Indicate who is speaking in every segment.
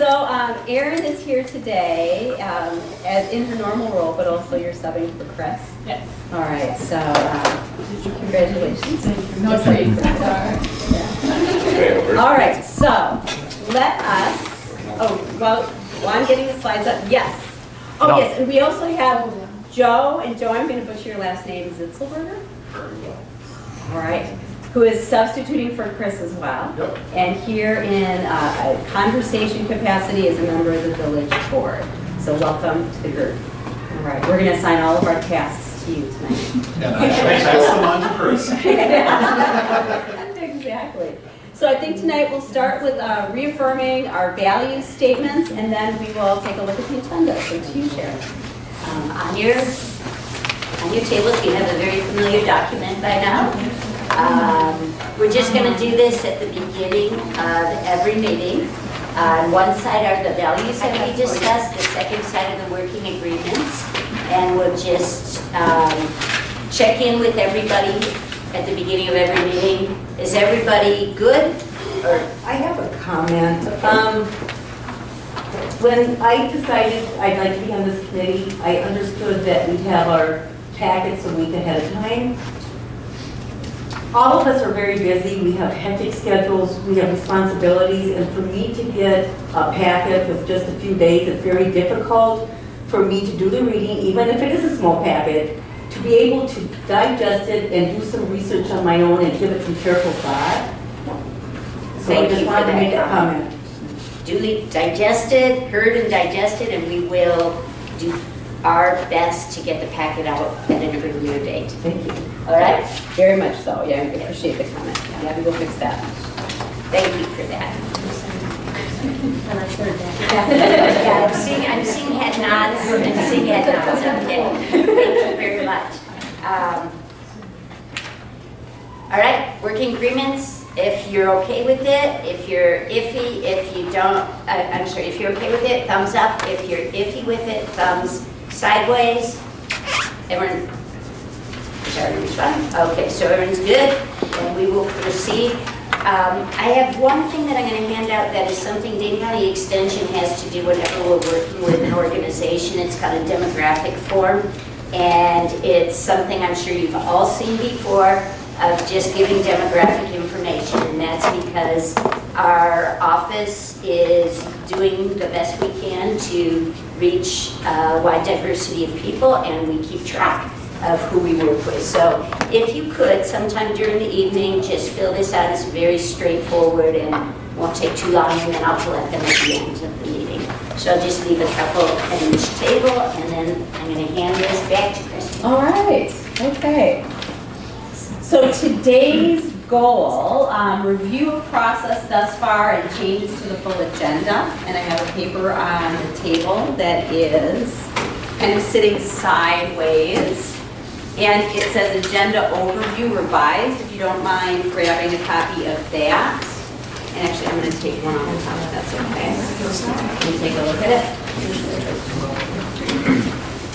Speaker 1: Erin is here today as in her normal role, but also you're subbing for Chris.
Speaker 2: Yes.
Speaker 1: All right, so congratulations.
Speaker 2: No treats.
Speaker 1: All right, so let us, while I'm getting the slides up, yes. Oh,
Speaker 3: No.
Speaker 1: yes, and we also have Joe, and Joe, I'm going to butcher your last name, Zitzelberger? All right, who is substituting for Chris as well.
Speaker 3: Yep.
Speaker 1: And here in a conversation capacity as a member of the village board. So welcome to the group. All right, we're going to assign all of our tasks to you tonight.
Speaker 3: And I pass them on to Chris.
Speaker 1: Exactly. So I think tonight we'll start with reaffirming our values statements, and then we will take a look at the agenda. So to you, Sharon.
Speaker 4: On your tables, you have a very familiar document by now. We're just going to do this at the beginning of every meeting. On one side are the values that we discussed, the second side are the working agreements, and we'll just check in with everybody at the beginning of every meeting. Is everybody good? Or
Speaker 5: I have a comment. When I decided I'd like to be on this committee, I understood that we'd have our packets a week ahead of time. All of us are very busy. We have hectic schedules. We have responsibilities. And for me to get a packet with just a few days, it's very difficult for me to do the reading, even if it is a small packet, to be able to digest it and do some research on my own and give it some careful thought. So I just wanted to make a comment.
Speaker 4: duly digested, heard and digested, and we will do our best to get the packet out at an earlier date.
Speaker 5: Thank you.
Speaker 4: All right?
Speaker 1: Very much so. Yeah, I appreciate the comment. Yeah, we will fix that.
Speaker 4: Thank you for that. Yeah, I'm seeing head nods. I'm seeing head nods. Okay. Thank you very much. All right, working agreements. If you're okay with it, if you're iffy, if you don't, I'm sorry, if you're okay with it, thumbs up. If you're iffy with it, thumbs sideways. Everyone, is everyone fine? Okay, so everyone's good, and we will proceed. I have one thing that I'm going to hand out that is something Dane County Extension has to do whenever we're working with an organization. It's called a demographic form, and it's something I'm sure you've all seen before, of just giving demographic information, and that's because our office is doing the best we can to reach a wide diversity of people, and we keep track of who we work with. So if you could, sometime during the evening, just fill this out. It's very straightforward and won't take too long, and then I'll collect them at the end of the meeting. So I'll just leave a couple at each table, and then I'm going to hand this back to Kristen.
Speaker 1: All right. Okay. So today's goal, review of process thus far and changes to the full agenda. And I have a paper on the table that is kind of sitting sideways. And it says agenda overview revised, if you don't mind grabbing a copy of that. And actually, I'm going to take one on top, if that's okay. Let me take a look at it.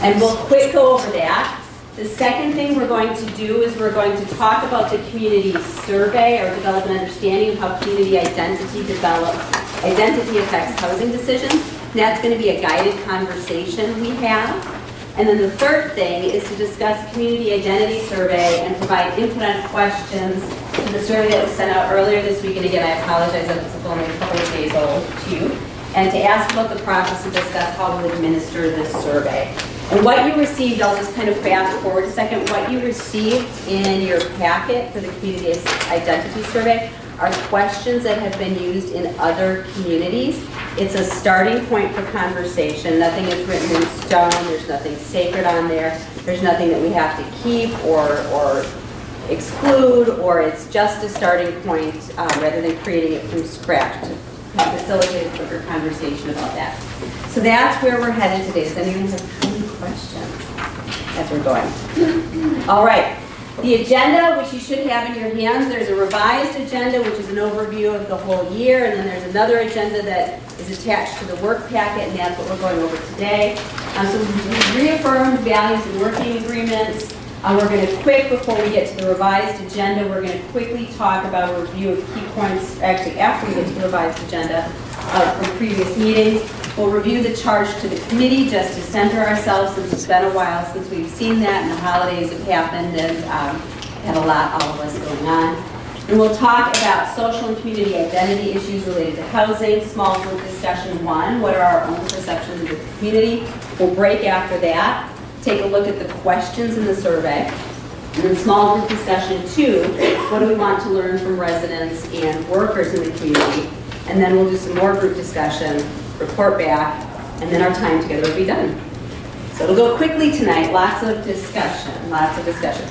Speaker 1: And we'll quick go over that. The second thing we're going to do is we're going to talk about the community survey, or develop an understanding of how community identity affects housing decisions. And that's going to be a guided conversation we have. And then the third thing is to discuss community identity survey and provide input on questions to the survey that was sent out earlier this week. And again, I apologize that it's only a couple of days old too. And to ask about the process and discuss how to administer this survey. And what you received, I'll just kind of fast forward a second, what you received in your packet for the community identity survey are questions that have been used in other communities. It's a starting point for conversation. Nothing is written in stone. There's nothing sacred on there. There's nothing that we have to keep or exclude, or it's just a starting point rather than creating it from scratch to facilitate a quicker conversation about that. So that's where we're headed today. Does anyone have any questions as we're going? All right. The agenda, which you should have in your hands, there's a revised agenda, which is an overview of the whole year, and then there's another agenda that is attached to the work packet, and that's what we're going over today. So we reaffirmed values and working agreements. We're going to before we get to the revised agenda, we're going to quickly talk about a review of key points, actually after we get to the revised agenda, from previous meetings. We'll review the charge to the committee just to center ourselves, since it's been a while since we've seen that and the holidays have happened and had a lot, all of us, going on. And we'll talk about social and community identity issues related to housing, small group discussion 1, what are our own perceptions of the community. We'll break after that, take a look at the questions in the survey. And then small group discussion 2, what do we want to learn from residents and workers in the community? And then we'll do some more group discussion, report back, and then our time together will be done. So it'll go quickly tonight, lots of discussion, lots of discussion.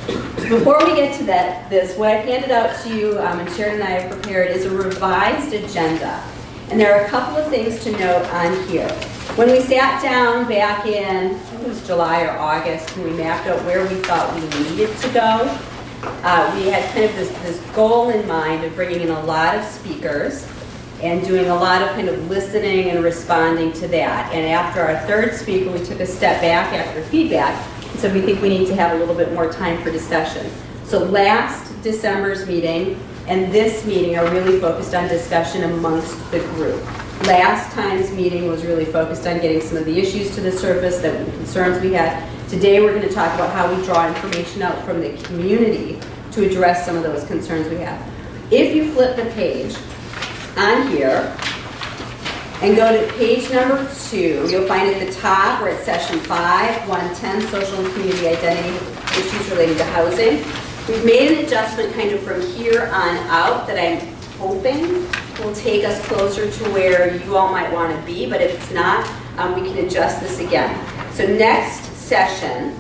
Speaker 1: Before we get to this, what I've handed out to you, and Sharon and I have prepared, is a revised agenda. And there are a couple of things to note on here. When we sat down back in, I think it was July or August, and we mapped out where we thought we needed to go, we had kind of this goal in mind of bringing in a lot of speakers and doing a lot of kind of listening and responding to that. And after our third speaker, we took a step back after feedback, and so we think we need to have a little bit more time for discussion. So last December's meeting and this meeting are really focused on discussion amongst the group. Last time's meeting was really focused on getting some of the issues to the surface, the concerns we had. Today we're going to talk about how we draw information out from the community to address some of those concerns we have. If you flip the page on here and go to page number 2, you'll find at the top, we're at session 5, 110, social and community identity issues related to housing. We've made an adjustment kind of from here on out that I'm hoping will take us closer to where you all might want to be, but if it's not, we can adjust this again. So next session,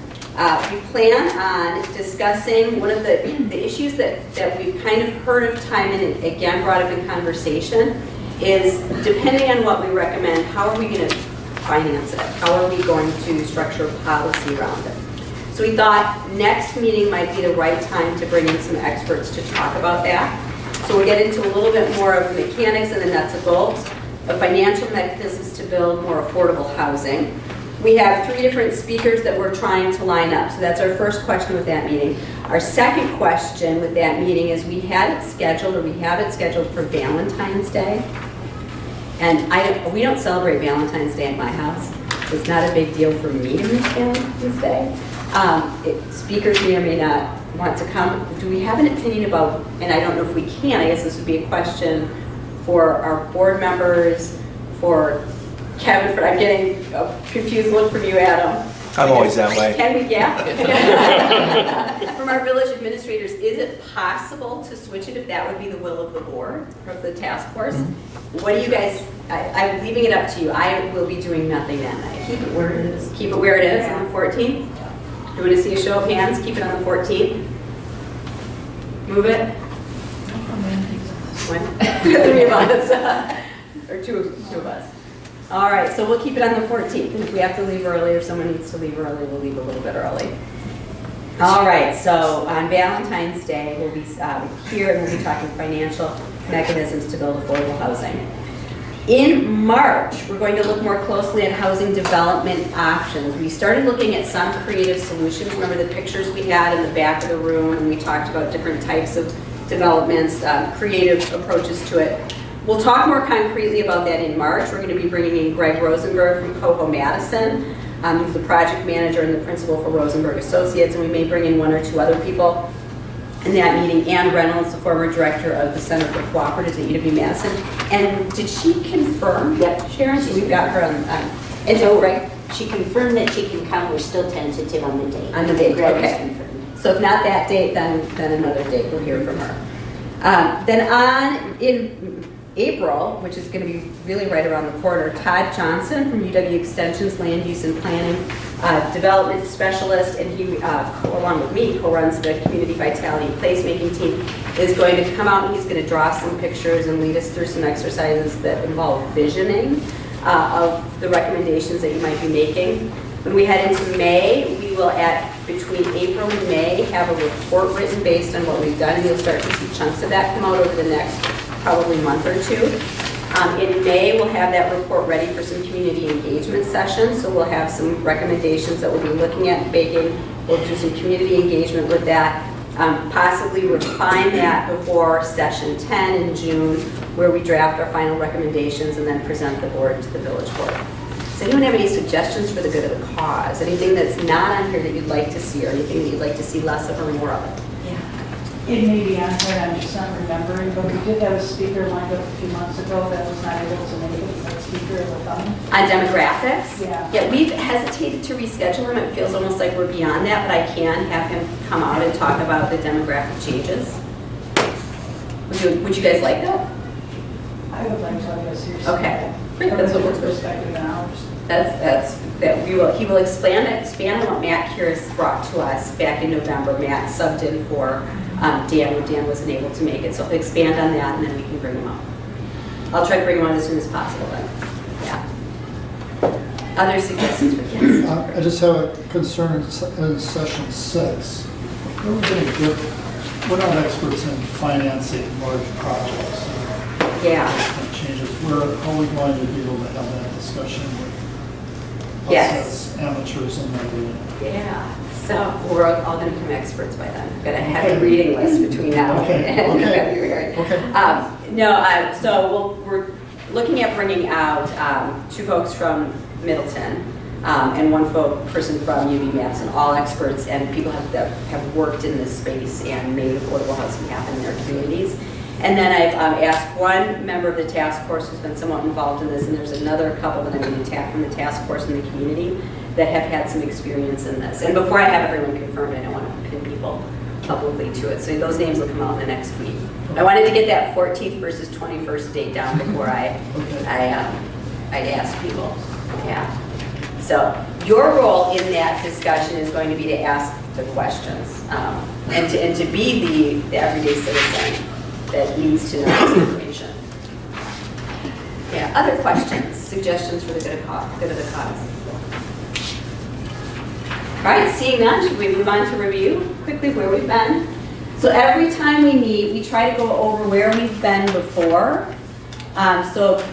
Speaker 1: we plan on discussing one of the issues that we've kind of heard of time and again brought up in conversation is, depending on what we recommend, how are we going to finance it? How are we going to structure policy around it? So we thought next meeting might be the right time to bring in some experts to talk about that. So we'll get into a little bit more of the mechanics and the nuts and bolts of financial mechanisms to build more affordable housing. We have 3 different speakers that we're trying to line up. So that's our first question with that meeting. Our second question with that meeting is we have it scheduled for Valentine's Day. And we don't celebrate Valentine's Day at my house. It's not a big deal for me to miss Valentine's Day. Speakers may or may not want to come. Do we have an opinion about, and I don't know if we can, I guess this would be a question for our board members, for Kevin, I'm getting a confused look from you, Adam.
Speaker 2: I'm always that way.
Speaker 1: Can we, yeah? From our village administrators, is it possible to switch it if that would be the will of the board, of the task force? What do you guys, I'm leaving it up to you. I will be doing nothing that night.
Speaker 5: Keep it where it is.
Speaker 1: Keep it where it is on the 14th? Do you want to see a show of hands? Keep it on the 14th? Move it? One? 3 of us. Or two of us. All right, so we'll keep it on the 14th. And if we have to leave early or someone needs to leave early, we'll leave a little bit early. All right, so on Valentine's Day, we'll be here and we'll be talking financial mechanisms to build affordable housing. In March, we're going to look more closely at housing development options. We started looking at some creative solutions. Remember the pictures we had in the back of the room, and we talked about different types of developments, creative approaches to it. We'll talk more concretely about that in March. We're going to be bringing in Greg Rosenberg from Coho Madison. He's the project manager and the principal for Rosenberg Associates, and we may bring in 1 or 2 other people in that meeting. Ann Reynolds, the former director of the Center for Cooperatives at UW-Madison. And did she confirm? Yep, Sharon, so we've got her on and so, right?
Speaker 4: She confirmed that she can come. We're still tentative on the date.
Speaker 1: On the date,
Speaker 4: Greg is
Speaker 1: okay.
Speaker 4: confirmed.
Speaker 1: So if not that date, then another date, we'll hear from her. Then in April, which is going to be really right around the corner, Todd Johnson from UW Extension's Land Use and Planning Development Specialist, and he, along with me, co-runs the Community Vitality and Placemaking team, is going to come out and he's going to draw some pictures and lead us through some exercises that involve visioning of the recommendations that you might be making. When we head into May, we will, between April and May, have a report written based on what we've done, and you'll start to see chunks of that come out over the next probably month or 2. In May, we'll have that report ready for some community engagement sessions, so we'll have some recommendations that we'll be looking at baking. We'll do some community engagement with that. possibly refine that before session 10 in June, where we draft our final recommendations and then present the board to the village board. Does anyone have any suggestions for the good of the cause? Anything that's not on here that you'd like to see, or anything that you'd like to see less of or more of?
Speaker 2: It may be on here, I'm just not remembering, but we did have a speaker lined up a few months ago that was not able to make it, but speaker of the phone.
Speaker 1: On demographics?
Speaker 2: Yeah.
Speaker 1: Yeah, we've hesitated to reschedule him. It feels almost like we're beyond that, but I can have him come out and talk about the demographic changes. Would you guys like that?
Speaker 2: I would like to, I guess, hear
Speaker 1: Okay. Great, that's what we'll do.
Speaker 2: Perspective and ours.
Speaker 1: He will expand on what Matt Keuris brought to us back in November. Matt subbed in for Dan when Dan wasn't able to make it. So he'll expand on that and then we can bring him up. I'll try to bring him on as soon as possible then. Yeah. Other suggestions for kids?
Speaker 6: I just have a concern in session 6. We're not experts in financing large projects.
Speaker 1: Yeah.
Speaker 6: Changes. Are we going to be able to have that discussion with us
Speaker 1: Yes.
Speaker 6: as amateurs in that area?
Speaker 1: Yeah. So we're all going to become experts by then. We've got a heavy reading list between now and February.
Speaker 6: Okay.
Speaker 1: So we're looking at bringing out 2 folks from Middleton and 1 person from UB-Madison, all experts and people that have worked in this space and made affordable housing happen in their communities. And then I've asked 1 member of the task force who's been somewhat involved in this, and there's another couple that I'm going to tap from the task force in the community that have had some experience in this. And before I have everyone confirmed, I don't want to pin people publicly to it. So those names will come out in the next week. I wanted to get that 14th versus 21st date down before I ask people. Yeah. So your role in that discussion is going to be to ask the questions and to be the everyday citizen that needs to know this information. Yeah. Other questions, suggestions for the good of the cause? All right, seeing none, should we move on to review quickly where we've been? So every time we meet, we try to go over where we've been before. So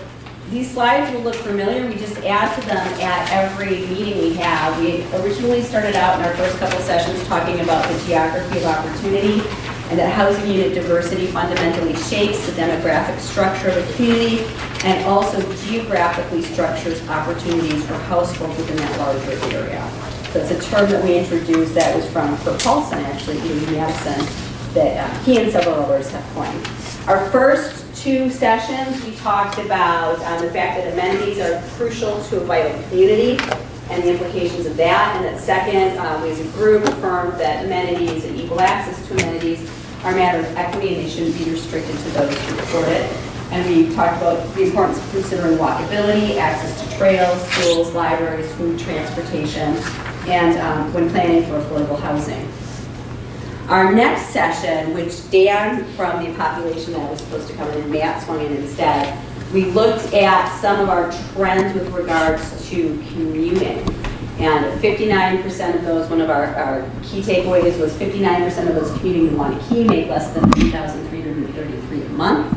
Speaker 1: these slides will look familiar. We just add to them at every meeting we have. We originally started out in our first couple sessions talking about the geography of opportunity and that housing unit diversity fundamentally shapes the demographic structure of a community and also geographically structures opportunities for households within that larger area. So it's a term that we introduced that was from Kurt Paulson, actually, in Madison, that he and several others have coined. Our first 2 sessions, we talked about the fact that amenities are crucial to a vital community and the implications of that. And that second, we as a group affirmed that amenities and equal access to amenities are a matter of equity and they shouldn't be restricted to those who afford it. And we talked about the importance of considering walkability, access to trails, schools, libraries, food, transportation, and when planning for affordable housing. Our next session, which Dan from the population that was supposed to come in and Matt swung in instead, we looked at some of our trends with regards to commuting. And 59% of those, one of our key takeaways was 59% of those commuting in Waunakee make less than $3,333 a month.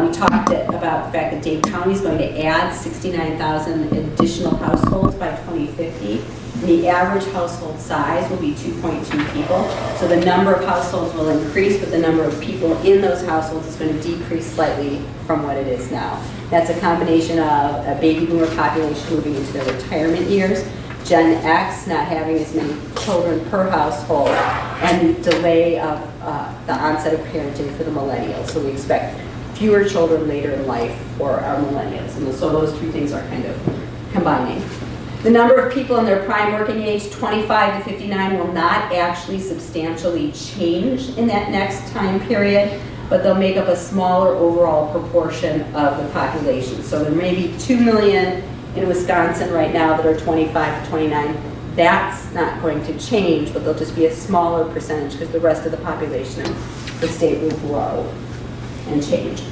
Speaker 1: We talked about the fact that Dade County is going to add 69,000 additional households by 2050. The average household size will be 2.2 people. So the number of households will increase, but the number of people in those households is going to decrease slightly from what it is now. That's a combination of a baby boomer population moving into their retirement years, Gen X not having as many children per household, and the delay of the onset of parenting for the millennials. So we expect fewer children later in life for our millennials. And so those 3 things are kind of combining. The number of people in their prime working age, 25 to 59, will not actually substantially change in that next time period, but they'll make up a smaller overall proportion of the population. So there may be 2 million in Wisconsin right now that are 25 to 29. That's not going to change, but they'll just be a smaller percentage because the rest of the population in the state will grow and change.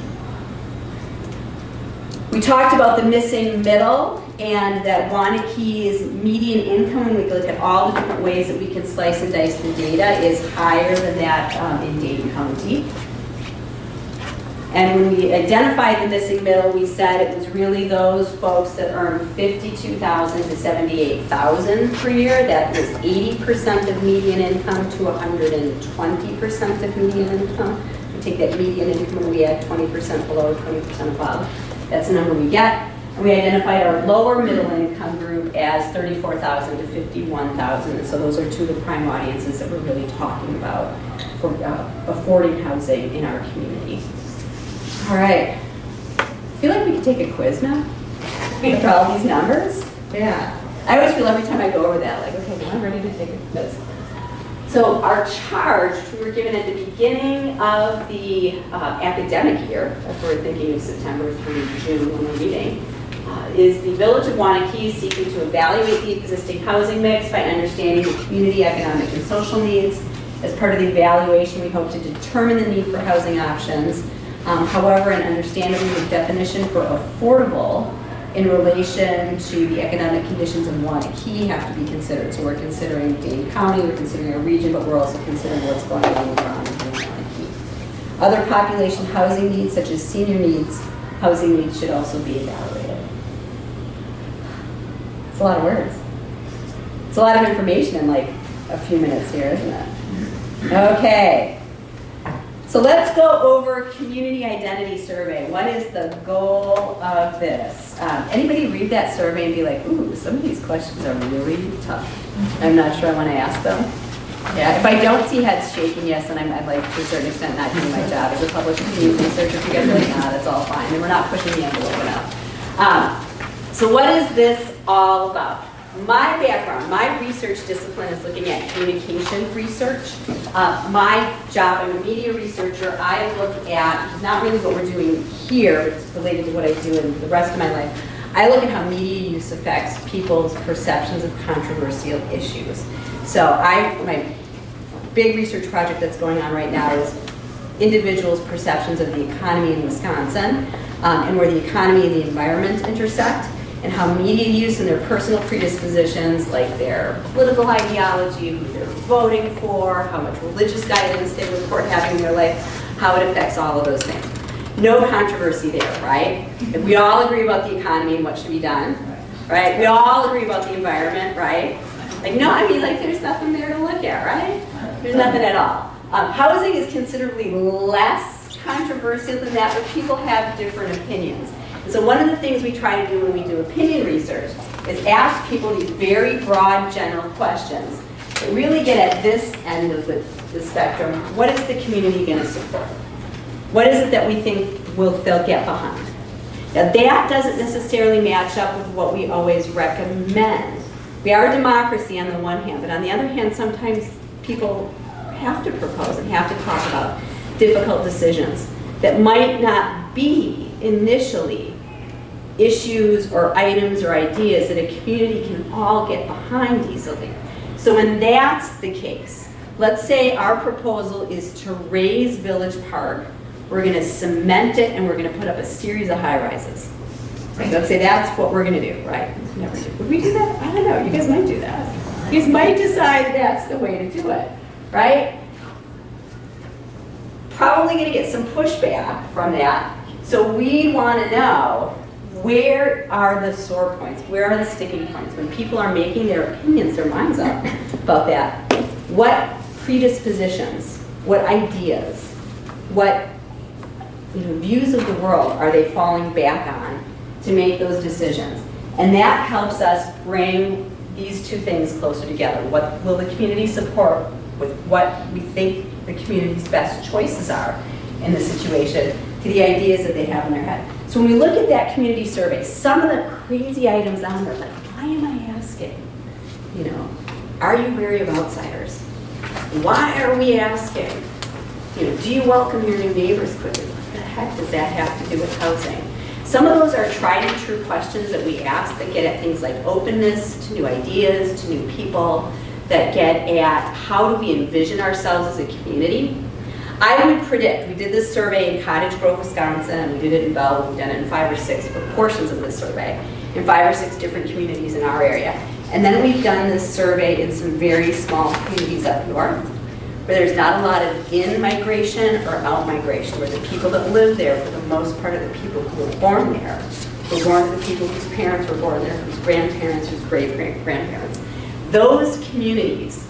Speaker 1: We talked about the missing middle and that Waunakee's median income, when we look at all the different ways that we can slice and dice the data, is higher than that in Dade County. And when we identified the missing middle, we said it was really those folks that earn $52,000 to $78,000 per year. That was 80% of median income to 120% of median income. We take that median income and we add 20% below, 20% above. That's the number we get. And we identified our lower middle income group as 34,000 to 51,000. So those are two of the prime audiences that we're really talking about for affording housing in our community. All right. I feel like we could take a quiz now after all these numbers. Yeah. I always feel every time I go over that, like, okay, well, I'm ready to take a quiz. So our charge, we were given at the beginning of the academic year, if we're thinking of September through June when we're meeting, is the Village of Waunakee seeking to evaluate the existing housing mix by understanding the community, economic, and social needs. As part of the evaluation, we hope to determine the need for housing options. However, and understandably, the definition for affordable in relation to the economic conditions of Waunakee have to be considered. So we're considering Dane County, we're considering our region, but we're also considering what's going on around Waunakee. Other population housing needs, such as senior needs, housing needs should also be evaluated. It's a lot of words. It's a lot of information in like a few minutes here, isn't it? Okay. So let's go over community identity survey. What is the goal of this? Anybody read that survey and be like, ooh, some of these questions are really tough. I'm not sure I want to ask them. Yeah, if I don't see heads shaking, yes, then I'm like, to a certain extent, not doing my job as a public opinion researcher. If you guys are like, nah, that's all fine. And we're not pushing the envelope enough. So what is this all about? My background, my research discipline is looking at communication research. My job, I'm a media researcher. I look at, which is not really what we're doing here, it's related to what I do in the rest of my life. I look at how media use affects people's perceptions of controversial issues. So my big research project that's going on right now is individuals' perceptions of the economy in Wisconsin and where the economy and the environment intersect, and how media use and their personal predispositions, like their political ideology, who they're voting for, how much religious guidance they report having in their life, how it affects all of those things. No controversy there, right? If we all agree about the economy and what should be done, right? We all agree about the environment, right? Like, no, I mean, like, there's nothing there to look at, right? There's nothing at all. Housing is considerably less controversial than that, but people have different opinions. So one of the things we try to do when we do opinion research is ask people these very broad, general questions that really get at this end of the spectrum. What is the community going to support? What is it that we think they'll get behind? Now that doesn't necessarily match up with what we always recommend. We are a democracy on the one hand, but on the other hand, sometimes people have to propose and have to talk about difficult decisions that might not be initially issues or items or ideas that a community can all get behind easily. So when that's the case, let's say our proposal is to raise Village Park, we're going to cement it and we're going to put up a series of high-rises. Right? Let's say that's what we're going to do, right? Never do. Would we do that? I don't know. You guys might do that. You guys might decide that's the way to do it, right? Probably going to get some pushback from that. So we want to know, where are the sore points? Where are the sticking points? When people are making their opinions, their minds up about that, what predispositions, what ideas, what views of the world are they falling back on to make those decisions? And that helps us bring these two things closer together. What will the community support with what we think the community's best choices are in the situation, to the ideas that they have in their head. So when we look at that community survey, some of the crazy items on there, like, why am I asking? Are you wary of outsiders? Why are we asking? Do you welcome your new neighbors quickly? What the heck does that have to do with housing? Some of those are tried and true questions that we ask that get at things like openness to new ideas, to new people, that get at how do we envision ourselves as a community. I would predict, we did this survey in Cottage Grove, Wisconsin, and we did it in Belleville. We've done it in 5 or 6 portions of this survey in 5 or 6 different communities in our area. And then we've done this survey in some very small communities up north. where there's not a lot of in-migration or out-migration, where the people that live there, for the most part, are the people who were born there, who were born to the people whose parents were born there, whose grandparents, whose great-great-grandparents. Those communities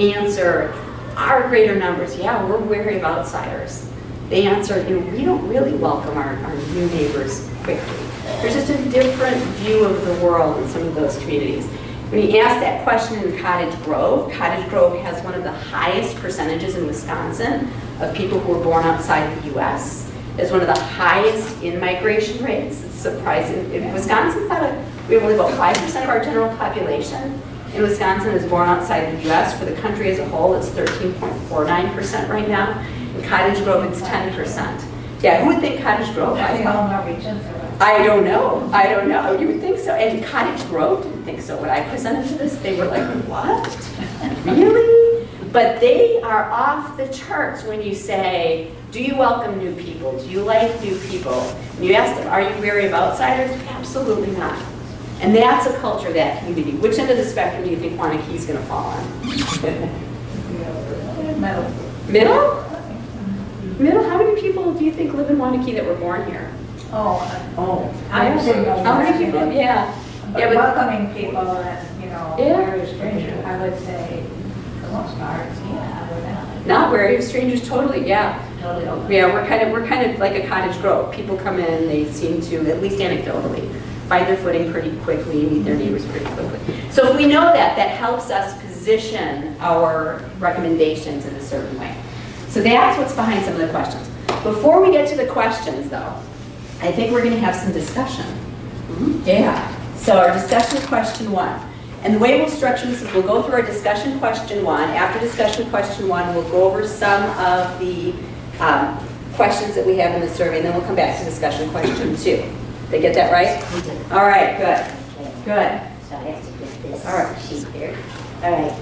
Speaker 1: answer our greater numbers. Yeah, we're wary of outsiders. They answer, we don't really welcome our new neighbors quickly. There's just a different view of the world in some of those communities. When you ask that question in Cottage Grove has one of the highest percentages in Wisconsin of people who were born outside the U.S. It's one of the highest in-migration rates. It's surprising. In Wisconsin, we have only about 5% of our general population in Wisconsin is born outside the U.S. For the country as a whole, it's 13.49% right now. In Cottage Grove, it's 10%. Yeah, who would think Cottage Grove?
Speaker 2: I think all Norwegians are.
Speaker 1: I don't know. You would think so. And Cottage Grove didn't think so. When I presented to this, they were like, what? Really? But they are off the charts when you say, do you welcome new people? Do you like new people? And you ask them, are you wary of outsiders? Absolutely not. And that's a culture, that community. Which end of the spectrum do you think Waunakee is going to fall on?
Speaker 2: Middle.
Speaker 1: Middle? Middle? How many people do you think live in Waunakee that were born here?
Speaker 2: I'm single.
Speaker 1: How many people? Yeah.
Speaker 2: But
Speaker 1: Yeah, but
Speaker 2: welcoming people and,
Speaker 1: Yeah.
Speaker 2: very strangers, I would say, for the most part, yeah, I would not.
Speaker 1: not wary of strangers, totally, yeah.
Speaker 2: Totally open.
Speaker 1: Yeah, we're kind of like a Cottage Grove. People come in, they seem to, at least anecdotally, find their footing pretty quickly, meet their neighbors pretty quickly. So if we know that, that helps us position our recommendations in a certain way. So that's what's behind some of the questions. Before we get to the questions, though, I think we're going to have some discussion. Yeah. So our discussion question 1. And the way we'll structure this is we'll go through our discussion question 1. After discussion question 1, we'll go over some of the questions that we have in the survey, and then we'll come back to discussion question 2. Did I get that right?
Speaker 4: We did.
Speaker 1: All right, good.
Speaker 4: Okay.
Speaker 1: Good.
Speaker 4: So I have to get this
Speaker 1: All right.
Speaker 4: sheet here. All right.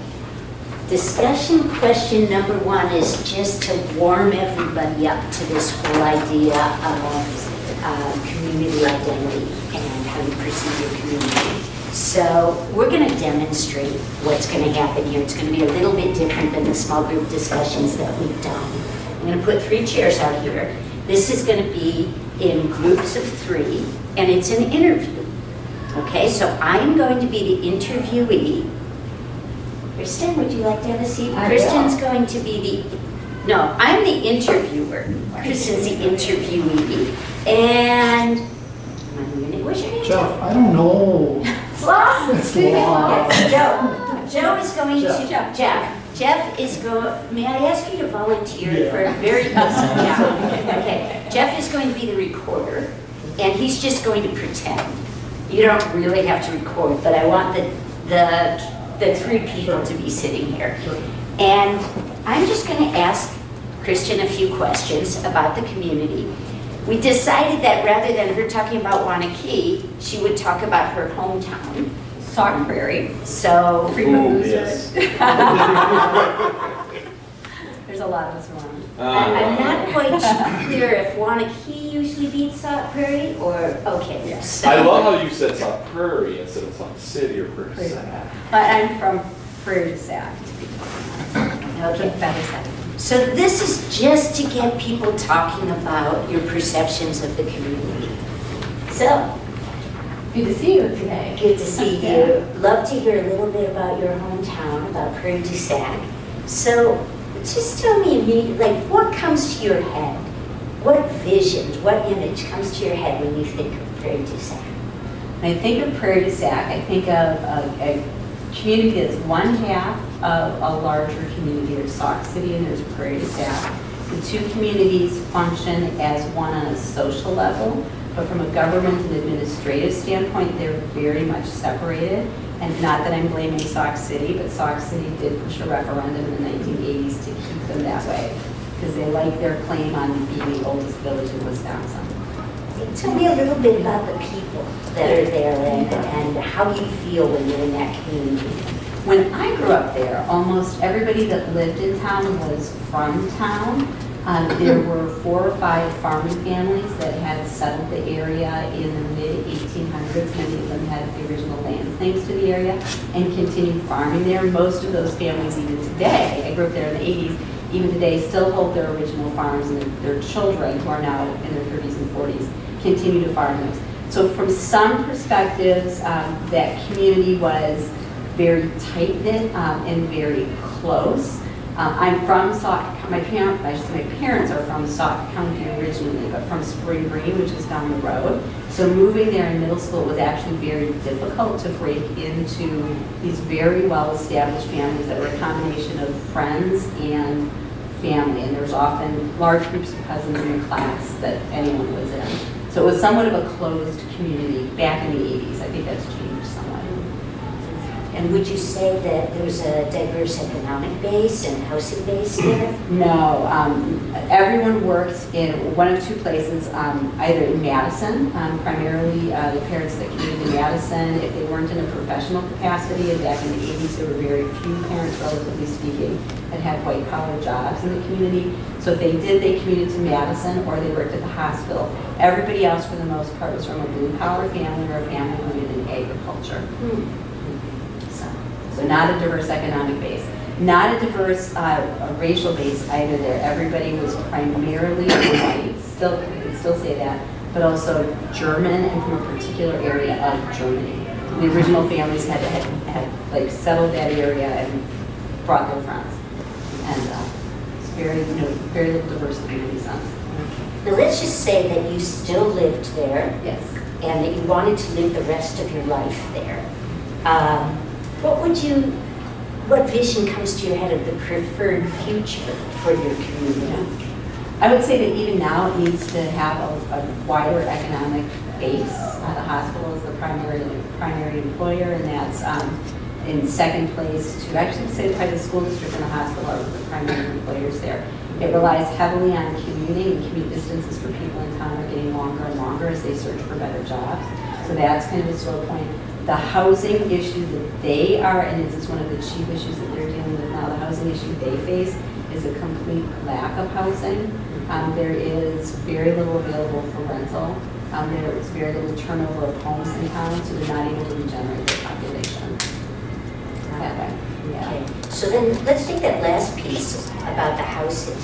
Speaker 4: Discussion question number 1 is just to warm everybody up to this whole idea of community identity and how you perceive your community. So we're going to demonstrate what's going to happen here. It's going to be a little bit different than the small group discussions that we've done. I'm going to put 3 chairs out here. This is going to be in groups of 3, and it's an interview. Okay, so I'm going to be the interviewee. Kristen, would you like to have a seat? Kristen's going to be no, I'm the interviewer. Kristen's the interviewee. And, what's your name?
Speaker 6: Jeff, I don't know.
Speaker 4: Floss?
Speaker 6: It's Floss.
Speaker 4: Yes, Joe. Joe is going to, Jeff is going, may I ask you to volunteer for a very easy job? Okay, Jeff is going to be the recorder, and he's just going to pretend. You don't really have to record, but I want the 3 people to be sitting here. And I'm just going to ask Kristen a few questions about the community. We decided that rather than her talking about Waunakee, she would talk about her hometown,
Speaker 1: Sauk Prairie.
Speaker 4: So,
Speaker 3: Yes.
Speaker 1: There's a lot of us around.
Speaker 4: I'm not quite clear if Waunakee usually beats Sauk Prairie or, okay.
Speaker 1: Yes.
Speaker 3: I love how you said Sauk Prairie instead of Sauk City or Prairie Sac.
Speaker 1: I'm from Prairie to Sac.
Speaker 4: Okay, better said. So this is just to get people talking about your perceptions of the community. So,
Speaker 1: Good to see you today.
Speaker 4: good to see you. Love to hear a little bit about your hometown, about Prairie du Sac. So, just tell me immediately, like, what comes to your head? What visions, what image comes to your head when you think of Prairie du Sac?
Speaker 1: When I think of Prairie du Sac, I think of a community that's one half of a larger community. There's Sauk City and there's Prairie du Sac. The 2 communities function as one on a social level, but from a government and administrative standpoint, they're very much separated. And not that I'm blaming Sauk City, but Sauk City did push a referendum in the 1980s to keep them that way, because they like their claim on being the oldest village in Wisconsin.
Speaker 4: Tell me a little bit about the people that are there and how you feel when you're in that community.
Speaker 1: When I grew up there, almost everybody that lived in town was from town. There were 4 or 5 farming families that had settled the area in the mid-1800s. Many of them had the original land claims to the area and continued farming there. Most of those families, even today, I grew up there in the 80s, even today still hold their original farms, and their children, who are now in their 30s and 40s, continue to farm those. So from some perspectives, that community was very tight-knit and very close. I'm from Sauk, my parents are from Sauk County originally, but from Spring Green, which is down the road. So moving there in middle school was actually very difficult to break into these very well-established families that were a combination of friends and family. And there was often large groups of cousins in the class that anyone was in. So it was somewhat of a closed community back in the 80s. I think that's changed somewhat.
Speaker 4: And would you say that there's a diverse economic base and housing base there?
Speaker 1: No, everyone works in one of two places, either in Madison, primarily the parents that came to Madison, if they weren't in a professional capacity, and back in the 80s there were very few parents, relatively speaking, that had white-collar jobs in the community. So if they did, they commuted to Madison or they worked at the hospital. Everybody else, for the most part, was from a blue-collar family or a family rooted in agriculture. So not a diverse economic base. Not a diverse racial base either there. Everybody was primarily white, still say that, but also German and from a particular area of Germany. The original families had like settled that area and brought their friends. And it's very, very little diversity in any sense.
Speaker 4: Now let's just say that you still lived there.
Speaker 1: Yes.
Speaker 4: And that you wanted to live the rest of your life there. What vision comes to your head of the preferred future for your community?
Speaker 1: I would say that even now it needs to have a wider economic base. The hospital is the primary employer, and that's in second place to actually say probably the school district and the hospital are the primary employers there. It relies heavily on commuting, and commute distances for people in town are getting longer and longer as they search for better jobs. So that's kind of a sore point. The housing issue that they are, and it's one of the chief issues that they're dealing with now, the housing issue they face is a complete lack of housing. There is very little available for rental. There is very little turnover of homes in town, so they're not able to regenerate their population. That way. Yeah.
Speaker 4: Okay, so then let's take that last piece about the housing.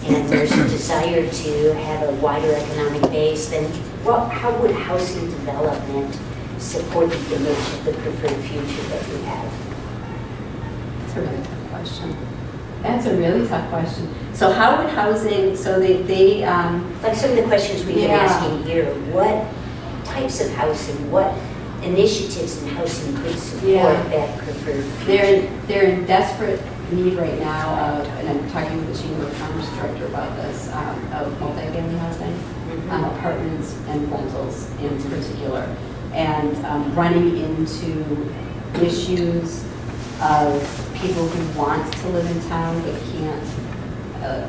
Speaker 4: And there's a desire to have a wider economic base. Then how would housing development support the image of the preferred future that we have?
Speaker 1: That's a really tough question. That's a really tough question. So how would housing, so they
Speaker 4: like some of the questions we've been asking here, what types of housing, what initiatives in housing could support that preferred future?
Speaker 1: They're in desperate need right now of, and I'm talking with the Chamber of Commerce director about this, of multifamily housing, apartments and rentals in particular, and running into issues of people who want to live in town but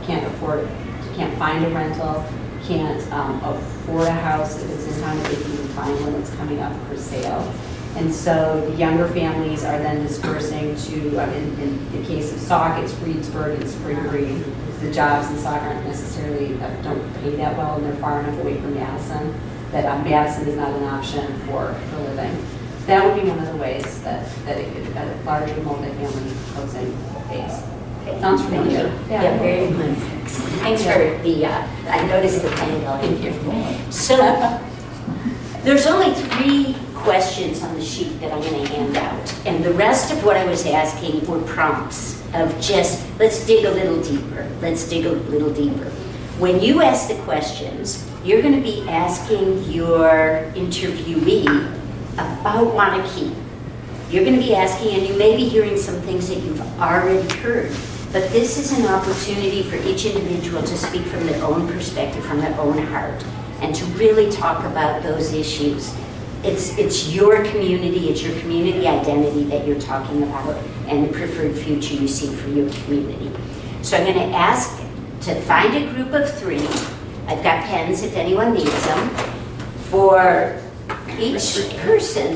Speaker 1: can't afford, can't find a rental, can't afford a house if it's in town, if they can even find one that's coming up for sale. And so the younger families are then dispersing to, in the case of Sauk, it's Reedsburg and Spring Green. The jobs in Sauk aren't necessarily, don't pay that well, and they're far enough away from Madison that Madison is not an option for living. So that would be one of the ways that it could, a larger multifamily housing base. Sounds familiar.
Speaker 4: Yeah, very good. Thanks for the, I noticed the tangle in here. So, there's only 3 questions on the sheet that I'm going to hand out. And the rest of what I was asking were prompts of just, let's dig a little deeper. Let's dig a little deeper. When you ask the questions, you're going to be asking your interviewee about Waunakee. You're going to be asking, and you may be hearing some things that you've already heard, but this is an opportunity for each individual to speak from their own perspective, from their own heart, and to really talk about those issues. It's your community, it's your community identity that you're talking about, and the preferred future you see for your community. So I'm going to ask to find a group of 3. I've got pens if anyone needs them. For each person,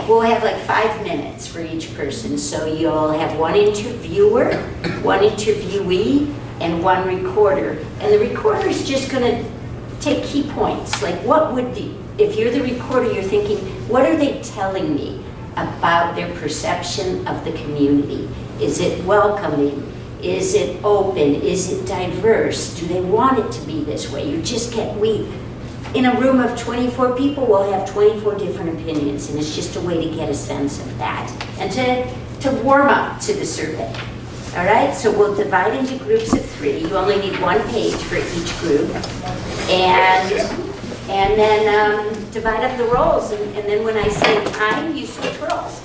Speaker 4: we'll have like 5 minutes for each person. So you'll have 1 interviewer, 1 interviewee, and 1 recorder. And the recorder is just going to take key points. Like if you're the recorder, you're thinking, what are they telling me about their perception of the community? Is it welcoming? Is it open? Is it diverse? Do they want it to be this way? You just can't, in a room of 24 people, we'll have 24 different opinions, and it's just a way to get a sense of that and to warm up to the survey. All right, so we'll divide into groups of 3. You only need 1 page for each group. And then divide up the roles, and then when I say time, you switch roles.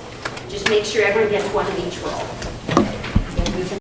Speaker 4: Just make sure everyone gets 1 of each role.